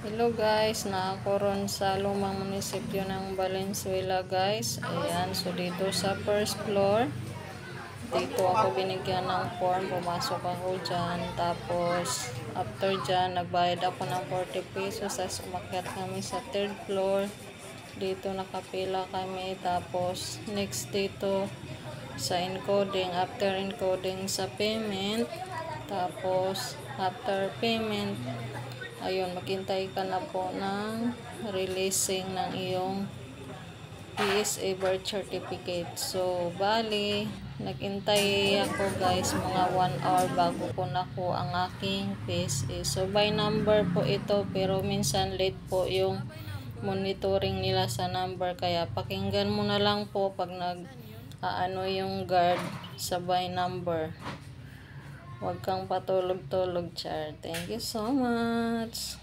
Hello guys, nakakoron sa lumang munisipyo ng Valenzuela guys. Ayan, so dito sa first floor, dito ako binigyan ng form, pumasok ako dyan. Tapos, after dyan, nagbayad ako ng 40 pesos. As umakyat kami sa third floor, dito nakapila kami. Tapos, next dito sa encoding, after encoding sa payment. Tapos, after payment, ayun, maghintay ka na po ng releasing ng iyong PSA birth certificate. So, bali, naghintay ako guys mga 1 hour bago ko nakuha ang aking PSA. So, by number po ito, pero minsan late po yung monitoring nila sa number. Kaya, pakinggan mo na lang po pag yung guard sa by number. Huwag kang patulog-tulog, char. Thank you so much.